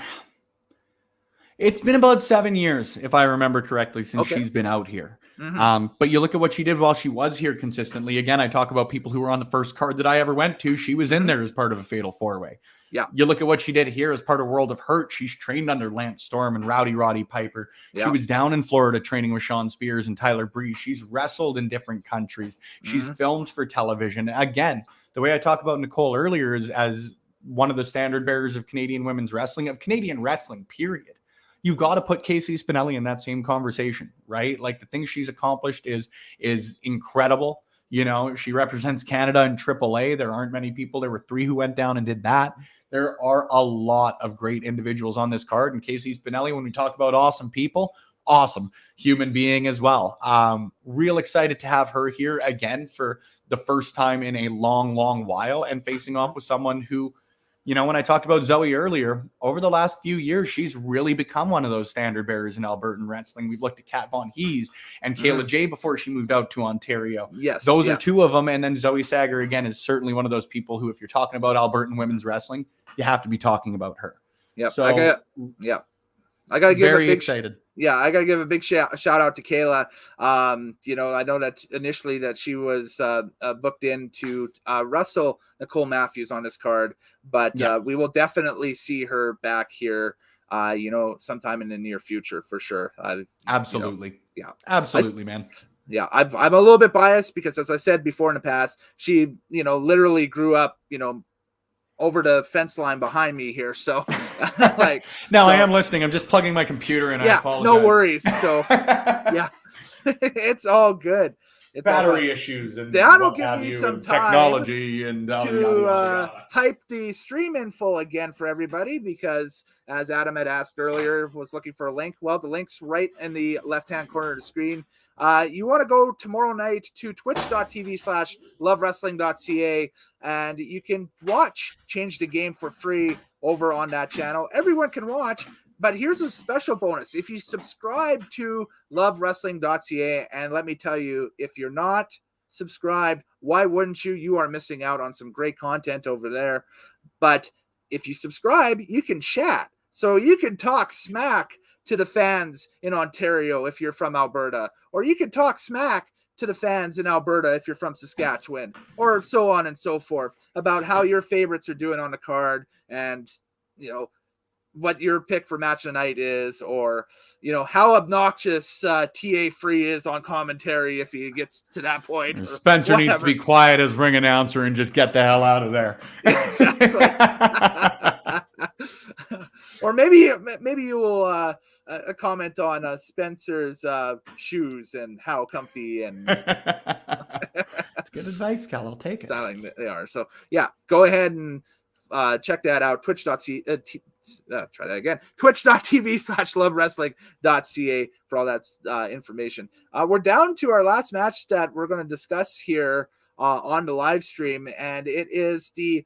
It's been about 7 years, if I remember correctly, since Okay. she's been out here. Mhm. But you look at what she did while she was here consistently. Again, I talk about people who were on the first card that I ever went to. She was in there as part of a Fatal 4-Way. Yeah. You look at what she did here as part of World of Hurt. She's trained under Lance Storm and Rowdy Roddy Piper. Yeah. She was down in Florida training with Sean Spears and Tyler Breeze. She's wrestled in different countries. She's filmed for television. Again, the way I talk about Nicole earlier is as one of the standard bearers of Canadian women's wrestling, of Canadian wrestling, period. You've got to put Casey Spinelli in that same conversation, right? Like the things she's accomplished is incredible. You know, she represents Canada in AAA. There aren't many people. There were 3 who went down and did that. There are a lot of great individuals on this card. And Casey Spinelli, when we talk about awesome people, awesome human being as well. Real excited to have her here again for the first time in a long, long while and facing off with someone who, you know, when I talked about Zoe earlier, over the last few years, she's really become one of those standard bearers in Albertan wrestling. We've looked at Kat Von Hees and Kayla J before she moved out to Ontario. Yes. Those are 2 of them. And then Zoe Sager, again, is certainly one of those people who, if you're talking about Albertan women's wrestling, you have to be talking about her. Yep. So, I got to give very a big excited. I got to give a big shout out to Kayla. You know, I know that initially that she was booked in to wrestle Nicole Matthews on this card, but we will definitely see her back here, you know, sometime in the near future for sure. Absolutely. You know, Absolutely, man. Yeah, I'm a little bit biased because, as I said before in the past, she, you know, literally grew up, you know, over the fence line behind me here. So like, I am listening. I'm just plugging my computer in. I apologize. No worries. So yeah, it's all good. It's battery issues and that'll give me some time technology and to hype the stream info again for everybody, because as Adam had asked earlier, was looking for a link. Well, the link's right in the left-hand corner of the screen. You want to go tomorrow night to twitch.tv/lovewrestling.ca and you can watch Change the Game for free over on that channel. Everyone can watch, but here's a special bonus. If you subscribe to lovewrestling.ca, and let me tell you, if you're not subscribed, why wouldn't you? You are missing out on some great content over there. But if you subscribe, you can chat. So you can talk smack to the fans in Ontario if you're from Alberta, or you can talk smack to the fans in Alberta if you're from Saskatchewan, or so on and so forth, about how your favorites are doing on the card, and, you know, what your pick for match of the night is, or, you know, how obnoxious TA Free is on commentary if he gets to that point. Spencer needs to be quiet as ring announcer and just get the hell out of there. Exactly. Or maybe you will comment on Spencer's shoes and how comfy and that's good advice, Cal. I'll take it. Styling that they are. So yeah, go ahead and check that out. Twitch.tv/lovewrestling.ca for all that information. We're down to our last match that we're going to discuss here on the live stream, and it is the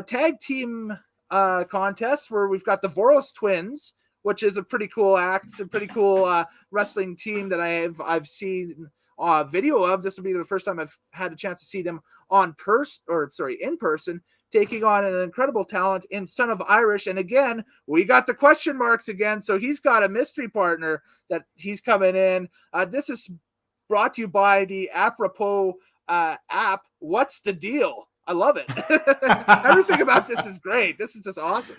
tag team contest where we've got the Voros twins, which is a pretty cool act, a pretty cool wrestling team that I've seen video of. This will be the first time I've had a chance to see them in person, taking on an incredible talent in Son of Irish. And again, we got the question marks again. So he's got a mystery partner that he's coming in. This is brought to you by the Apropos app. What's the deal? I love it. Everything about this is great. This is just awesome.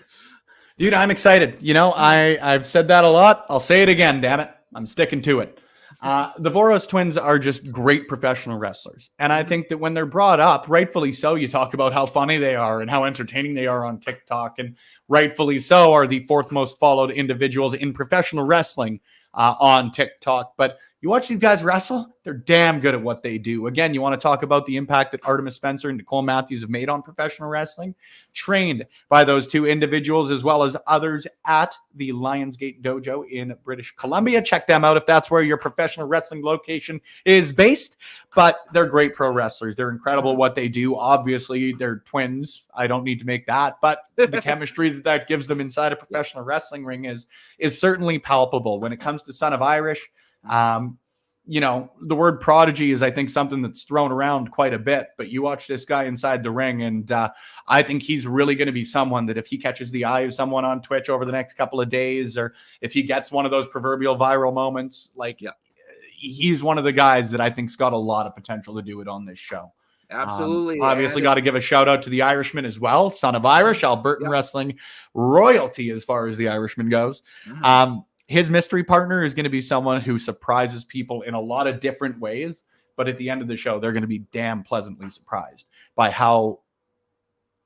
Dude, I'm excited. You know, I've said that a lot. I'll say it again, damn it. I'm sticking to it. The Voros twins are just great professional wrestlers. And I think that when they're brought up, rightfully so, you talk about how funny they are and how entertaining they are on TikTok. And rightfully so are the 4th most followed individuals in professional wrestling on TikTok. But you watch these guys wrestle, they're damn good at what they do. Again, you want to talk about the impact that Artemis Spencer and Nicole Matthews have made on professional wrestling, trained by those 2 individuals as well as others at the Lionsgate Dojo in British Columbia. Check them out if that's where your professional wrestling location is based. But they're great pro wrestlers. They're incredible at what they do. Obviously, they're twins. I don't need to make that. But the chemistry that gives them inside a professional wrestling ring is certainly palpable. When it comes to Son of Irish, the word prodigy is, I think, something that's thrown around quite a bit, but you watch this guy inside the ring, and I think he's really going to be someone that if he catches the eye of someone on Twitch over the next couple of days, or if he gets one of those proverbial viral moments, he's one of the guys that I think's got a lot of potential to do it on this show. Absolutely. Obviously, got to give a shout out to the Irishman as well, son of Irish, Albertan wrestling royalty as far as the Irishman goes. His mystery partner is going to be someone who surprises people in a lot of different ways, but at the end of the show, they're going to be damn pleasantly surprised by how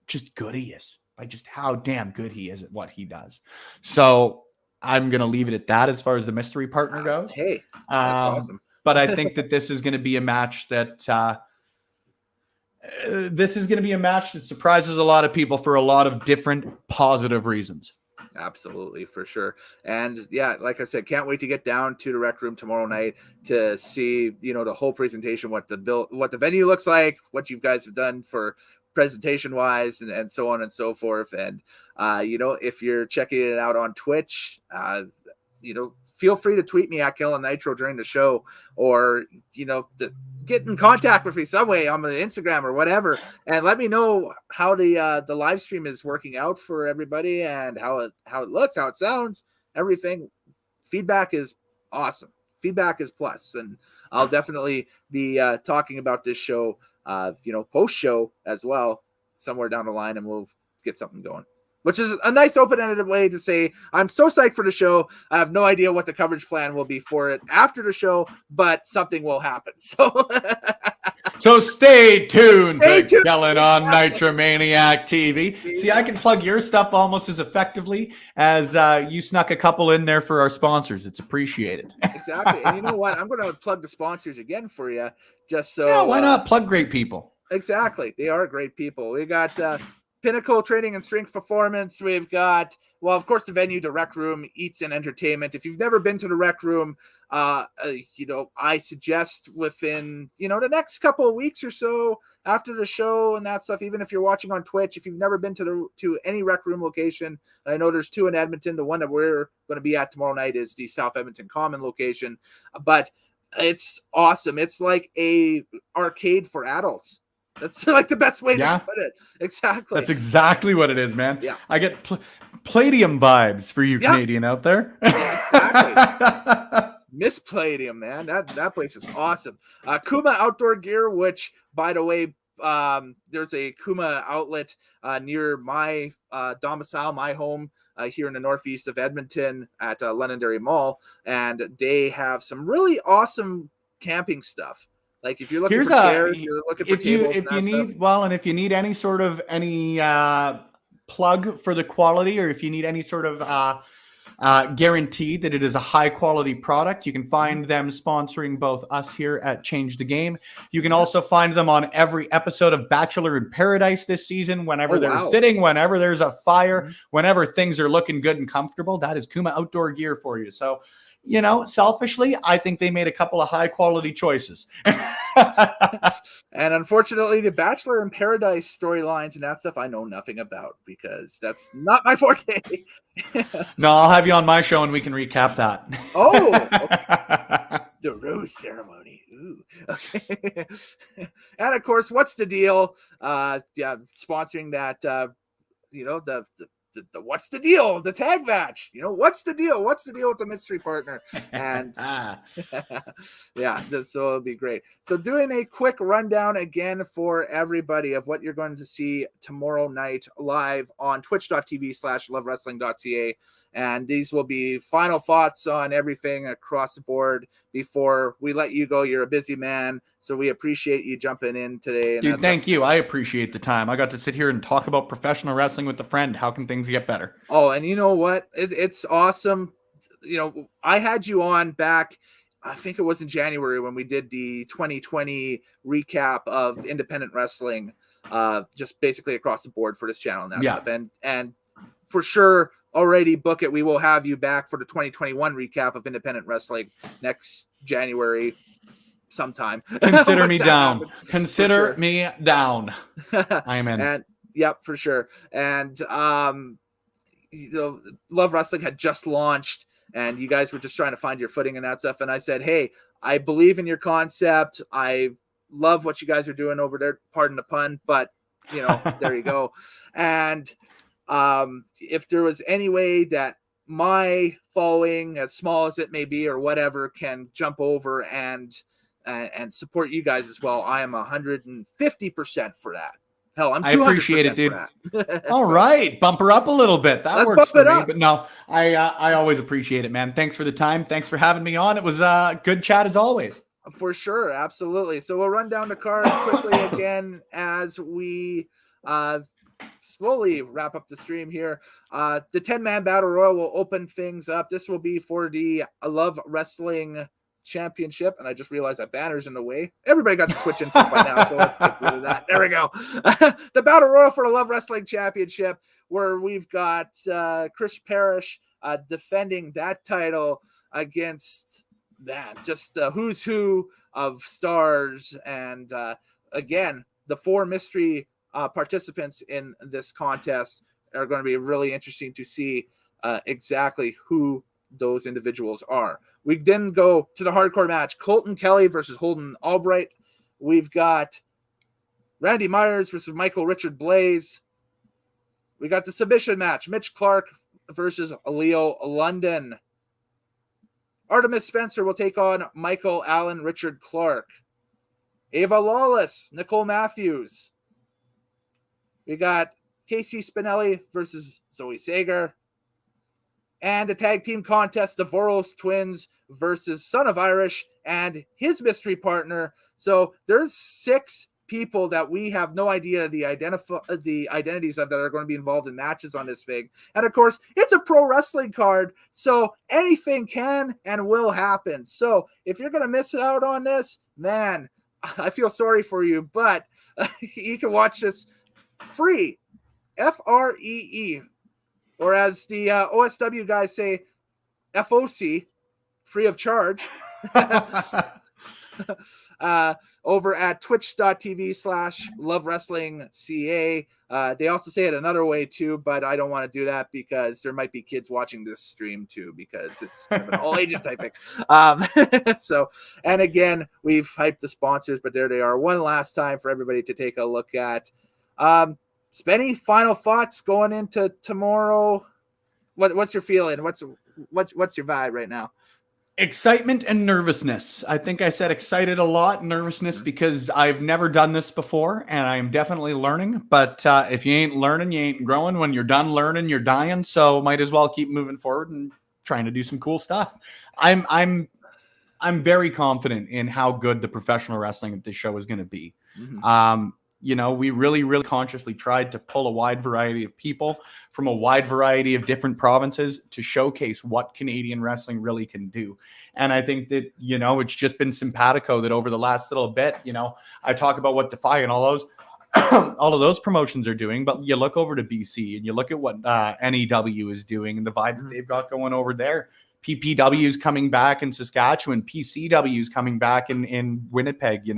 just good he is, by just how damn good he is at what he does. So I'm going to leave it at that as far as the mystery partner goes. Hey, that's awesome. But I think that this is going to be a match that surprises a lot of people for a lot of different positive reasons. Absolutely, for sure. And yeah, like I said, can't wait to get down to the rec room tomorrow night to see, the whole presentation, what the venue looks like, what you guys have done for presentation wise, and so on and so forth. And if you're checking it out on Twitch, feel free to tweet me at Kellen Nitro during the show, or get in contact with me some way on the Instagram or whatever, and let me know how the live stream is working out for everybody, and how it looks, how it sounds, everything. Feedback is awesome. Feedback is plus, and I'll definitely be talking about this show, post show as well, somewhere down the line, and we'll get something going. Which is a nice open-ended way to say, I'm so psyched for the show. I have no idea what the coverage plan will be for it after the show, but something will happen. So stay tuned to Kellen on Nitromaniac TV. See, I can plug your stuff almost as effectively as you snuck a couple in there for our sponsors. It's appreciated. Exactly. And you know what? I'm going to plug the sponsors again for you, just so. Yeah, why not? Plug great people. Exactly. They are great people. We got Pinnacle Training and Strength Performance. We've got, of course, the venue, the Rec Room, Eats and Entertainment. If you've never been to the Rec Room, I suggest within, the next couple of weeks or so after the show and that stuff, even if you're watching on Twitch, if you've never been to any Rec Room location, I know there's two in Edmonton. The one that we're going to be at tomorrow night is the South Edmonton Common location, but it's awesome. It's like a arcade for adults. That's like the best way to put it. Exactly. That's exactly what it is, man. Yeah. I get Palladium vibes for you Canadian out there. Exactly. Miss Palladium, man. That place is awesome. Kuma Outdoor Gear, which, by the way, there's a Kuma outlet near my domicile, my home, here in the northeast of Edmonton at Londonderry Mall, and they have some really awesome camping stuff. Like if you're looking for chairs, you're looking for tables. If you need any sort of plug for the quality, or if you need any sort of guarantee that it is a high quality product, you can find them sponsoring both us here at Change the Game. You can also find them on every episode of Bachelor in Paradise this season. Whenever they're sitting, whenever there's a fire, whenever things are looking good and comfortable, that is Kuma Outdoor Gear for you. So, selfishly, I think they made a couple of high quality choices. And unfortunately, the Bachelor in Paradise storylines and that stuff I know nothing about, because that's not my forte. No, I'll have you on my show and we can recap that. Oh, okay. The rose ceremony. Ooh. Okay. And of course, what's the deal? Sponsoring that, the what's the deal? The tag match. What's the deal? What's the deal with the mystery partner? And so it'll be great. So doing a quick rundown again for everybody of what you're going to see tomorrow night live on twitch.tv/lovewrestling.ca. And these will be final thoughts on everything across the board before we let you go. You're a busy man, so we appreciate you jumping in today. Dude, thank you. I appreciate the time. I got to sit here and talk about professional wrestling with a friend. How can things get better? Oh, and you know what? It's awesome. I had you on back, I think it was in January, when we did the 2020 recap of independent wrestling, just basically across the board for this channel and that stuff. And for sure, already book it. We will have you back for the 2021 recap of independent wrestling next January sometime. Consider me down. Consider me down. I am in. And yep, for sure. And Love Wrestling had just launched and you guys were just trying to find your footing and that stuff. And I said, hey, I believe in your concept. I love what you guys are doing over there. Pardon the pun, but there you go. And if there was any way that my following, as small as it may be or whatever, can jump over and support you guys as well, I am 150% for that. Hell, I'm 200% I appreciate it, dude. for that. All right, bump her up a little bit. That Let's works bump for it me. up. But no, I always appreciate it, man. Thanks for the time. Thanks for having me on. It was a good chat as always. For sure, absolutely. So we'll run down the card quickly again as we slowly wrap up the stream here. The 10-man battle royal will open things up. This will be for the Love Wrestling Championship, and I just realized that banner's in the way. Everybody got the Twitch info by now, so let's get rid of that. There we go. The battle royal for the Love Wrestling Championship, where we've got Chris Parrish defending that title against just who's who of stars, and again, the 4 mystery participants in this contest are going to be really interesting to see exactly who those individuals are. We then go to the hardcore match: Colton Kelly versus Holden Albright. We've got Randy Myers versus Michael Richard Blaze. We got the submission match: Mitch Clark versus Leo London. Artemis Spencer will take on Michael Allen Richard Clark. Ava Lawless, Nicole Matthews. We got Casey Spinelli versus Zoe Sager. And a tag team contest, the Voros twins versus Son of Irish and his mystery partner. So there's 6 people that we have no idea the identities of that are going to be involved in matches on this thing. And of course, it's a pro wrestling card, so anything can and will happen. So if you're going to miss out on this, man, I feel sorry for you, but you can watch this free, FREE, or as the OSW guys say, FOC, free of charge. Over at twitch.tv/lovewrestlingca. They also say it another way too, but I don't want to do that because there might be kids watching this stream too, because it's kind of an all ages type thing. So, and again, we've hyped the sponsors, but there they are one last time for everybody to take a look at. Spenny, final thoughts going into tomorrow? What's your feeling? What's your vibe right now? Excitement and nervousness. I think I said excited a lot, nervousness because I've never done this before and I'm definitely learning. But if you ain't learning, you ain't growing. When you're done learning, you're dying. So might as well keep moving forward and trying to do some cool stuff. I'm very confident in how good the professional wrestling of this show is going to be. Mm-hmm. We really, really consciously tried to pull a wide variety of people from a wide variety of different provinces to showcase what Canadian wrestling really can do. And I think that, it's just been simpatico that over the last little bit, I talk about what Defy and all of those promotions are doing, but you look over to BC and you look at what NEW is doing and the vibe that they've got going over there. PPW is coming back in Saskatchewan. PCW is coming back in Winnipeg.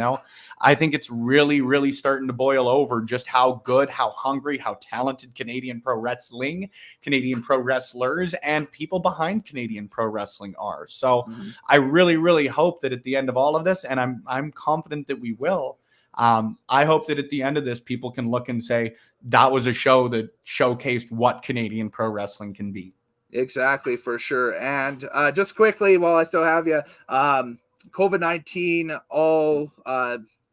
I think it's really, really starting to boil over just how good, how hungry, how talented Canadian pro wrestling, Canadian pro wrestlers, and people behind Canadian pro wrestling are. So I really, really hope that at the end of all of this, and I'm confident that we will, I hope that at the end of this, people can look and say, that was a show that showcased what Canadian pro wrestling can be. Exactly, for sure. And just quickly, while I still have you, COVID-19 all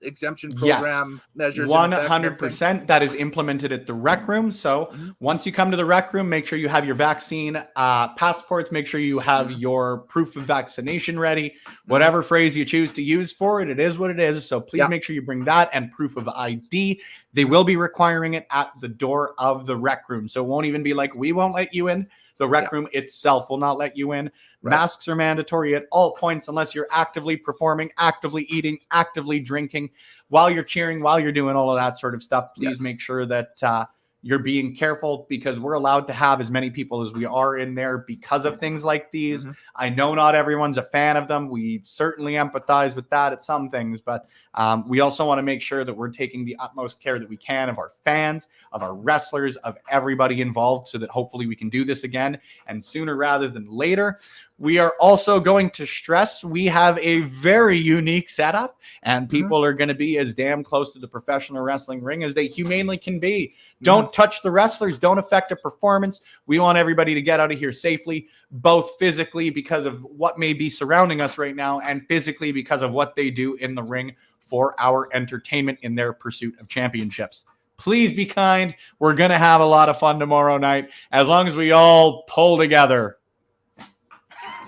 exemption program measures. 100% that is implemented at the rec room. So once you come to the rec room, make sure you have your vaccine passports, make sure you have your proof of vaccination ready, whatever phrase you choose to use for it. It is what it is. So please make sure you bring that and proof of ID. They will be requiring it at the door of the rec room. So it won't even be like, we won't let you in. The rec room itself will not let you in. Right. Masks are mandatory at all points unless you're actively performing, actively eating, actively drinking, while you're cheering, while you're doing all of that sort of stuff. Please make sure that you're being careful, because we're allowed to have as many people as we are in there because of things like these. I know not everyone's a fan of them. We certainly empathize with that at some things, but we also want to make sure that we're taking the utmost care that we can of our fans, of our wrestlers, of everybody involved, so that hopefully we can do this again, and sooner rather than later. We are also going to stress we have a very unique setup, and people are going to be as damn close to the professional wrestling ring as they humanely can be. Don't touch the wrestlers. Don't affect a performance. We want everybody to get out of here safely, both physically because of what may be surrounding us right now, and physically because of what they do in the ring for our entertainment in their pursuit of championships. Please be kind. We're going to have a lot of fun tomorrow night as long as we all pull together.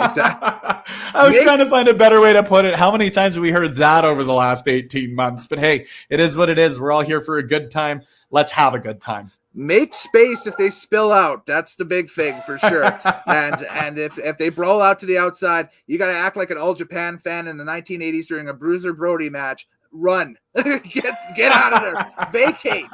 I was trying to find a better way to put it. How many times have we heard that over the last 18 months? But hey, it is what it is. We're all here for a good time. Let's have a good time. Make space if they spill out. That's the big thing for sure. and if they brawl out to the outside, you got to act like an All Japan fan in the 1980s during a Bruiser Brody match. Run. get out of there. Vacate.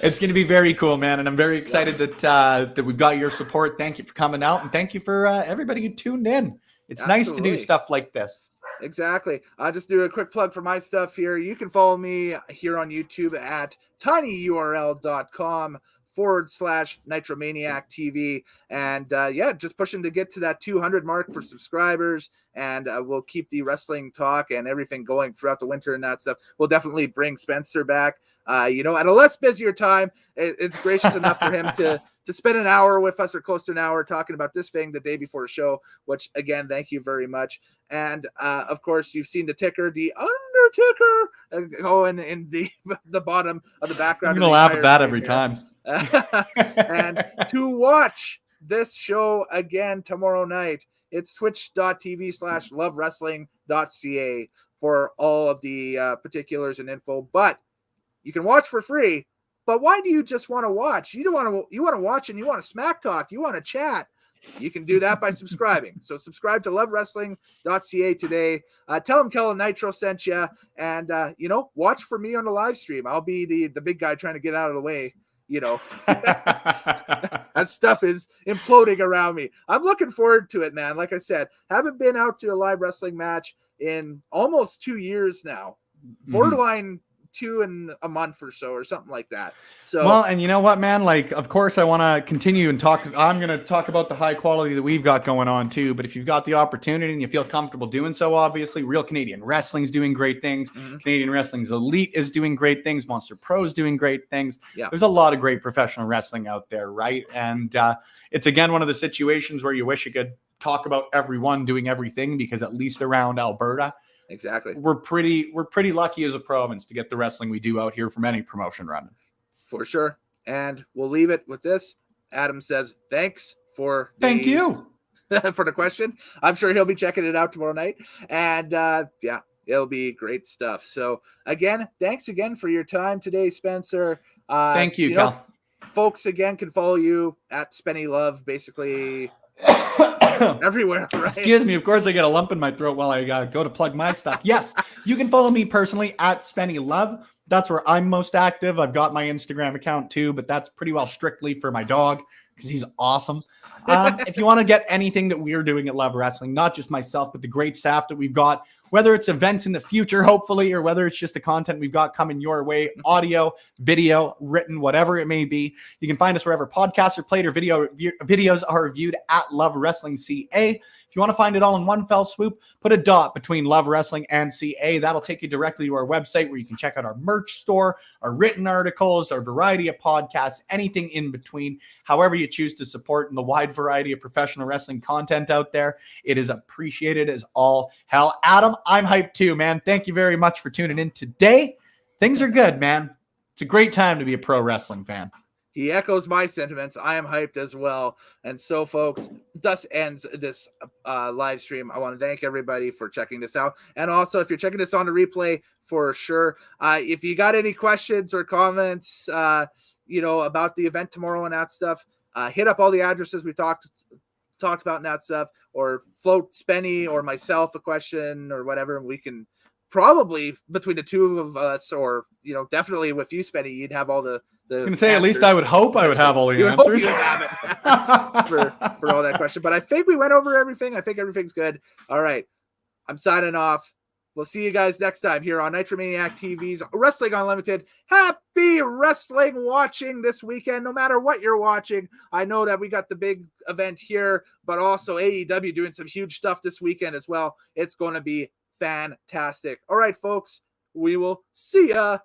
It's going to be very cool, man, and I'm very excited that we've got your support. Thank you for coming out, and thank you for everybody who tuned in. It's nice to do stuff like this. Exactly. I'll just do a quick plug for my stuff here. You can follow me here on YouTube at tinyurl.com/Nitromaniac TV. And just pushing to get to that 200 mark for subscribers. And we'll keep the wrestling talk and everything going throughout the winter and that stuff. We'll definitely bring Spencer back, at a less busier time. It's gracious enough for him to spend an hour with us or close to an hour talking about this thing the day before the show, which again, thank you very much. And of course, you've seen the ticker, the Undertaker, going in the bottom of the background. I'm going to laugh at that every time. And to watch this show again tomorrow night, it's twitch.tv/lovewrestling.ca for all of the particulars and info. But you can watch for free. But why do you just want to watch? You want to watch and you want to smack talk. You want to chat. You can do that by subscribing. So subscribe to lovewrestling.ca today. Tell them Kellen Nitro sent you. And, watch for me on the live stream. I'll be the big guy trying to get out of the way. That stuff is imploding around me. I'm looking forward to it, man. Like I said, haven't been out to a live wrestling match in almost 2 years now. Borderline 2 in a month or so or something like that. So well, and you know what, man, like of course I want to continue and I'm going to talk about the high quality that we've got going on too, but if you've got the opportunity and you feel comfortable doing so, obviously Real Canadian Wrestling's doing great things. Canadian Wrestling's Elite is doing great things. Monster Pro's doing great things. There's a lot of great professional wrestling out there, right? And it's again one of the situations where you wish you could talk about everyone doing everything, because at least around Alberta, exactly, we're pretty lucky as a province to get the wrestling we do out here from any promotion running. For sure. And we'll leave it with this. Adam says, thank you for the question. I'm sure he'll be checking it out tomorrow night. And it'll be great stuff. So again, thanks again for your time today, Spencer. Thank you, Cal. Folks again can follow you at Spenny Love, basically everywhere, right? Excuse me. Of course, I get a lump in my throat while I go to plug my stuff. Yes, you can follow me personally at Spenny Love. That's where I'm most active. I've got my Instagram account too, but that's pretty well strictly for my dog because he's awesome. If you want to get anything that we're doing at Love Wrestling, not just myself, but the great staff that we've got, whether it's events in the future, hopefully, or whether it's just the content we've got coming your way, audio, video, written, whatever it may be, you can find us wherever podcasts are played or videos are reviewed at Love Wrestling CA. If you want to find it all in one fell swoop, put a dot between Love Wrestling and CA. That'll take you directly to our website where you can check out our merch store, our written articles, our variety of podcasts, anything in between, however you choose to support in the wide variety of professional wrestling content out there. It is appreciated as all hell. Adam, I'm hyped too, man. Thank you very much for tuning in today. Things are good, man. It's a great time to be a pro wrestling fan. He echoes my sentiments. I am hyped as well. And so, folks, thus ends this live stream. I want to thank everybody for checking this out. And also, if you're checking this on the replay, for sure, if you got any questions or comments, about the event tomorrow and that stuff, hit up all the addresses we talked about and that stuff, or float Spenny or myself a question or whatever. We can probably, between the two of us, or, definitely with you, Spenny, you'd have all the I can say, at least I would hope I would have all the answers. You have it for all that question. But I think we went over everything. I think everything's good. All right. I'm signing off. We'll see you guys next time here on Nitromaniac TV's Wrestling Unlimited. Happy wrestling watching this weekend, no matter what you're watching. I know that we got the big event here, but also AEW doing some huge stuff this weekend as well. It's going to be fantastic. All right, folks, we will see ya.